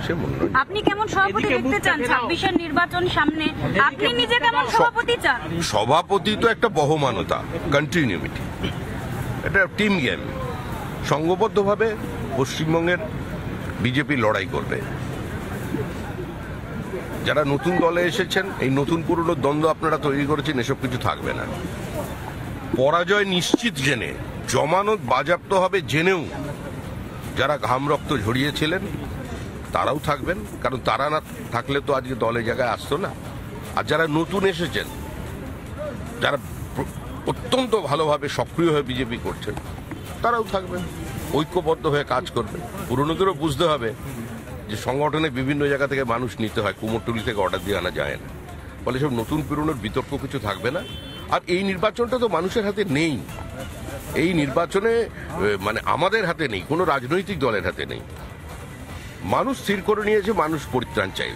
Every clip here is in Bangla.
মানুষের মনোনয়ন। আপনি কেমন সভাপতি দেখতে চান 26-এর নির্বাচন সামনে? আপনি নিজে কেমন সভাপতি চান? সভাপতি তো একটা বহমানতা, কন্টিনিউইটি, এটা টিম গেম। সংঘবদ্ধভাবে পশ্চিমবঙ্গের বিজেপি লড়াই করবে। যারা নতুন দলে এসেছেন, এই নতুন পুরনো দ্বন্দ্ব আপনারা তৈরি করেছেন, এসব কিছু থাকবে না। পরাজয় নিশ্চিত জেনে, জমানত বাজেয়াপ্ত হবে জেনেও যারা ঘাম রক্ত ঝরিয়েছিলেন তারাও থাকবেন, কারণ তারা না থাকলে তো আজকে দলে জায়গায় আসতো না। আর যারা নতুন এসেছেন, যারা অত্যন্ত ভালোভাবে সক্রিয় হয়ে বিজেপি করছেন, তারাও থাকবেন, ঐক্যবদ্ধ হয়ে কাজ করবে। পুরনোদেরও বুঝতে হবে যে সংগঠনে বিভিন্ন জায়গা থেকে মানুষ নিতে হয়, কুমোরটুলি থেকে অর্ডার দিয়ে আনা যায় না। ফলে সব নতুন পুরনোর বিতর্ক কিছু থাকবে না। আর এই নির্বাচনটা তো মানুষের হাতে নেই। এই নির্বাচনে মানে আমাদের হাতে নেই, কোনো রাজনৈতিক দলের হাতে নেই। মানুষ স্থির করে নিয়েছে মানুষ পরিত্রাণ চাই,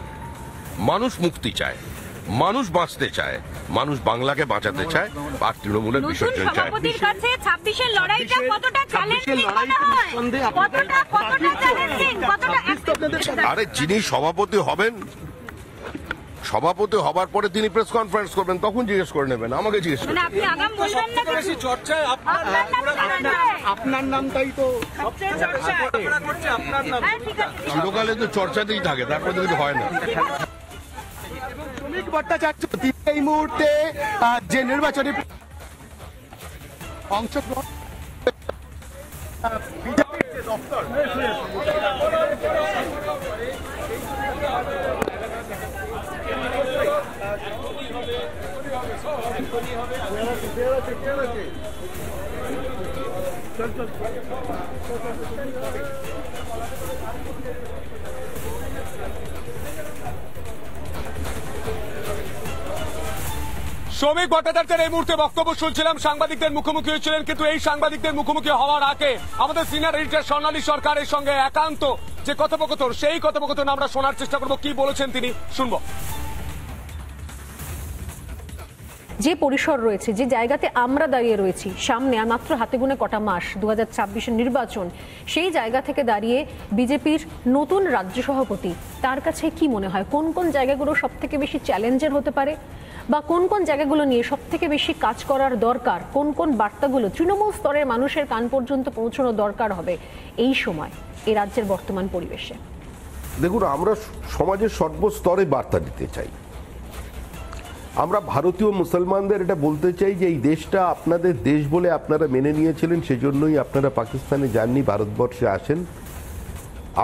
মানুষ মুক্তি চায়, মানুষ বাঁচতে চায়, মানুষ বাংলাকে বাঁচাতে চায়, আর তৃণমূলের বিসর্জন চায়। সভাপতির কাছে 26-এর লড়াইটা কতটা চ্যালেঞ্জিং মনে হয়? কতটা চ্যালেঞ্জিং, কতটা? আরে যিনি সভাপতি হবেন, সভাপতি হবার পরে তিনি প্রেস কনফারেন্স করবেন, তখন জিজ্ঞেস করে নেবেন, আমাকে জিজ্ঞেস করবেন। আপনি আগাম বলবেন না কিছু? চর্চায় আপনার নামটাই তো সবচেয়ে চর্চা করছে, আপনার নাম। চিরকালে তো চর্চাতেই থাকে, তারপরে তো কিছু হয় না। শ্রমিক ভট্টাচার্য এই মুহূর্তে যে নির্বাচনী অংশগ্রহণ দপ্তর শ্রমিক ভট্টাচার্যের এই মুহূর্তে বক্তব্য শুনছিলাম, সাংবাদিকদের মুখোমুখি হয়েছিলেন। কিন্তু এই সাংবাদিকদের মুখোমুখি হওয়ার আগে আমাদের সিনিয়র এডিটর স্বর্ণালী সরকারের সঙ্গে একান্ত যে কথোপকথন, সেই কথোপকথন আমরা শোনার চেষ্টা করব। কি বলেছেন তিনি, শুনবো। যে পরিসর রয়েছে, যে জায়গাতে আমরা দাঁড়িয়ে রয়েছি, সামনে আর মাত্র হাতে গুনে কটা মাস 2026-এর নির্বাচন, সেই জায়গা থেকে দাঁড়িয়ে বিজেপির নতুন রাজ্য সভাপতি, তার কাছে কি মনে হয় কোন কোন জায়গাগুলো সব থেকে বেশি চ্যালেঞ্জের হতে পারে, বা কোন কোন জায়গাগুলো নিয়ে সব থেকে বেশি কাজ করার দরকার, কোন কোন বার্তাগুলো তৃণমূল স্তরের মানুষের কান পর্যন্ত পৌঁছানো দরকার হবে এই সময় এই রাজ্যের বর্তমান পরিবেশে? দেখুন, আমরা সমাজের সর্বস্তরে বার্তা দিতে চাই। আমরা ভারতীয় মুসলমানদের এটা বলতে চাই যে এই দেশটা আপনাদের দেশ বলে আপনারা মেনে নিয়েছিলেন, সেজন্যই আপনারা পাকিস্তানে যাননি, ভারতবর্ষে আসেন।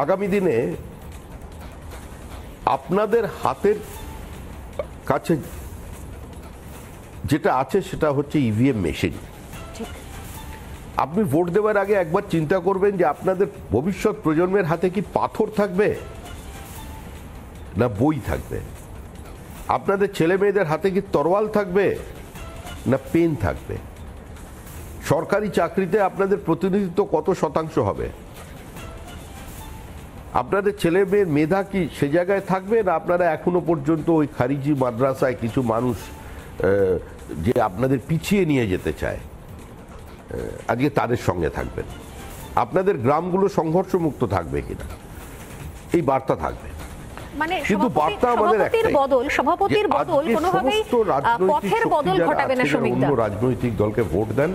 আগামী দিনে আপনাদের হাতের কাছে যেটা আছে সেটা হচ্ছে ইভিএম মেশিন। আপনি ভোট দেওয়ার আগে একবার চিন্তা করবেন যে আপনাদের ভবিষ্যৎ প্রজন্মের হাতে কি পাথর থাকবে না বই থাকবে? আপনাদের ছেলে মেয়েদের হাতে কি তরোয়াল থাকবে না পেন থাকবে? সরকারি চাকরিতে আপনাদের প্রতিনিধিত্ব কত শতাংশ হবে? আপনাদের ছেলে মেয়ের মেধা কি সে জায়গায় থাকবে, না আপনারা এখনো পর্যন্ত ওই খারিজি মাদ্রাসায় কিছু মানুষ যে আপনাদের পিছিয়ে নিয়ে যেতে চায়, আজকে তাদের সঙ্গে থাকবেন? আপনাদের গ্রামগুলো সংঘর্ষমুক্ত থাকবে কিনা, এই বার্তা থাকবে। মানে কিন্তু বার্তা আমাদের সভাপতির বদল কোনোভাবেই পথের বদল ঘটাবে না। অন্য রাজনৈতিক দলকে ভোট দেন,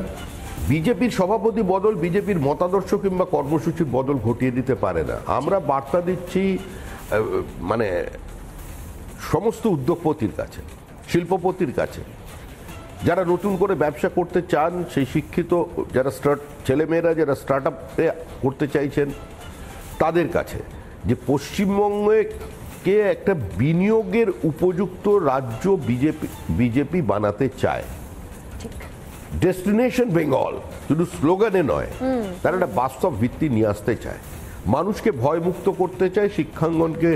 বিজেপির সভাপতি বদল বিজেপির মতাদর্শ কিংবা কর্মসূচির বদল ঘটিয়ে দিতে পারে না। আমরা বার্তা দিচ্ছি মানে সমস্ত উদ্যোগপতির কাছে, শিল্পপতির কাছে, যারা নতুন করে ব্যবসা করতে চান, সেই শিক্ষিত যারা ছেলেমেয়েরা যারা স্টার্ট আপে করতে চাইছেন, তাদের কাছে যে পশ্চিমবঙ্গে কে একটা বিনিয়োগের উপযুক্ত রাজ্য বিজেপি বানাতে চায়। ডেস্টিনেশন বেঙ্গল শুধু স্লোগানে নয়, তারা একটা বাস্তব ভিত্তি নিয়ে আসতে চায়, মানুষকে ভয়মুক্ত করতে চায়, শিক্ষাঙ্গনকে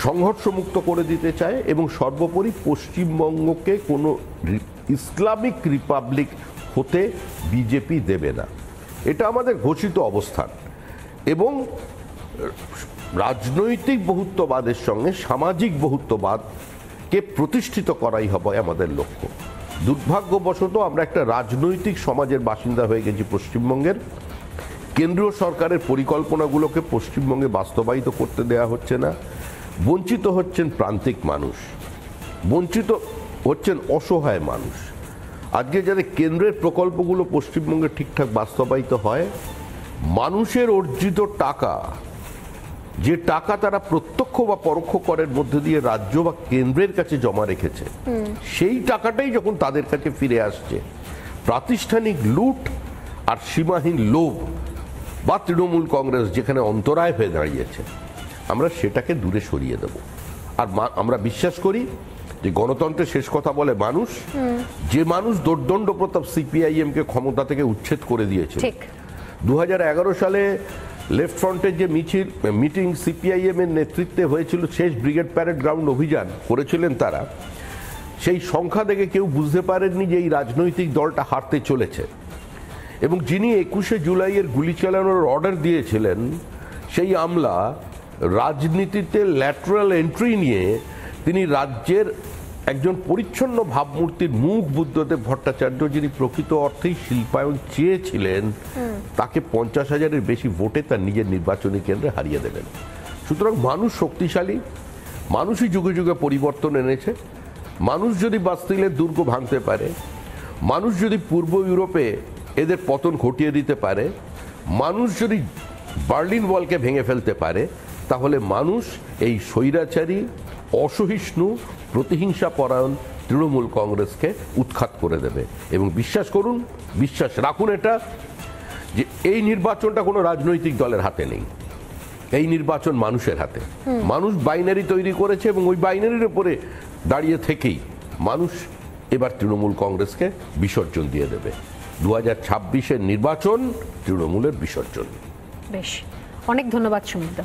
সংঘর্ষমুক্ত করে দিতে চায়, এবং সর্বোপরি পশ্চিমবঙ্গকে কোনো ইসলামিক রিপাবলিক হতে বিজেপি দেবে না। এটা আমাদের ঘোষিত অবস্থান। এবং রাজনৈতিক বহুত্ববাদের সঙ্গে সামাজিক বহুত্ববাদকে প্রতিষ্ঠিত করাই হবে আমাদের লক্ষ্য। দুর্ভাগ্যবশত আমরা একটা রাজনৈতিক সমাজের বাসিন্দা হয়ে গেছি পশ্চিমবঙ্গের, কেন্দ্রীয় সরকারের পরিকল্পনাগুলোকে পশ্চিমবঙ্গে বাস্তবায়িত করতে দেয়া হচ্ছে না। বঞ্চিত হচ্ছেন প্রান্তিক মানুষ, বঞ্চিত হচ্ছেন অসহায় মানুষ। আজকে যাতে কেন্দ্রের প্রকল্পগুলো পশ্চিমবঙ্গে ঠিকঠাক বাস্তবায়িত হয়, মানুষের অর্জিত টাকা, যে টাকা তারা প্রত্যক্ষ বা পরোক্ষ করের মধ্যে দিয়ে রাজ্য বা কেন্দ্রের কাছে জমা রেখেছে, সেই টাকাটাই যখন তাদের কাছে ফিরে আসছে, প্রাতিষ্ঠানিক লুট আর সীমাহীন লোভ বা তৃণমূল কংগ্রেস যেখানে অন্তরায় হয়ে দাঁড়িয়েছে, আমরা সেটাকে দূরে সরিয়ে দেব। আর আমরা বিশ্বাস করি যে গণতন্ত্রের শেষ কথা বলে মানুষ। যে মানুষ দোর্দণ্ড প্রতাপ সিপিআইএম কে ক্ষমতা থেকে উচ্ছেদ করে দিয়েছে, 2011 সালে লেফট ফ্রন্টের যে মিটিং সিপিআইএম এর নেতৃত্বে হয়েছিল, শেষ ব্রিগেড প্যারেড গ্রাউন্ড অভিযান করেছিলেন তারা, সেই সংখ্যা দেখে কেউ বুঝতে পারেননি যে এই রাজনৈতিক দলটা হারতে চলেছে। এবং যিনি 21শে জুলাইয়ের গুলি চালানোর অর্ডার দিয়েছিলেন, সেই আমলা রাজনীতিতে ল্যাটারাল এন্ট্রি নিয়ে তিনি রাজ্যের একজন পরিচ্ছন্ন ভাবমূর্তির মুখ বুদ্ধদেব ভট্টাচার্য, যিনি প্রকৃত অর্থেই শিল্পায়ন চেয়েছিলেন, তাকে 50,000-এর বেশি ভোটে তার নিজের নির্বাচনী কেন্দ্রে হারিয়ে দেবেন। সুতরাং মানুষ শক্তিশালী, মানুষই যুগে যুগে পরিবর্তন এনেছে। মানুষ যদি বাস্তিলের দুর্গ ভাঙতে পারে, মানুষ যদি পূর্ব ইউরোপে এদের পতন ঘটিয়ে দিতে পারে, মানুষ যদি বার্লিন ওয়ালকে ভেঙে ফেলতে পারে, তাহলে মানুষ এই স্বৈরাচারী, অসহিষ্ণু, প্রতিহিংসা পরায়ণ তৃণমূল কংগ্রেসকে উৎখাত করে দেবে। এবং বিশ্বাস করুন, বিশ্বাস রাখুন এটা, যে এই নির্বাচনটা কোনো রাজনৈতিক দলের হাতে নেই, এই নির্বাচন মানুষের হাতে। মানুষ বাইনারি তৈরি করেছে এবং ওই বাইনারির উপরে দাঁড়িয়ে থেকেই মানুষ এবার তৃণমূল কংগ্রেসকে বিসর্জন দিয়ে দেবে। 2026-এর নির্বাচন তৃণমূলের বিসর্জন। বেশ, অনেক ধন্যবাদ সুমিত।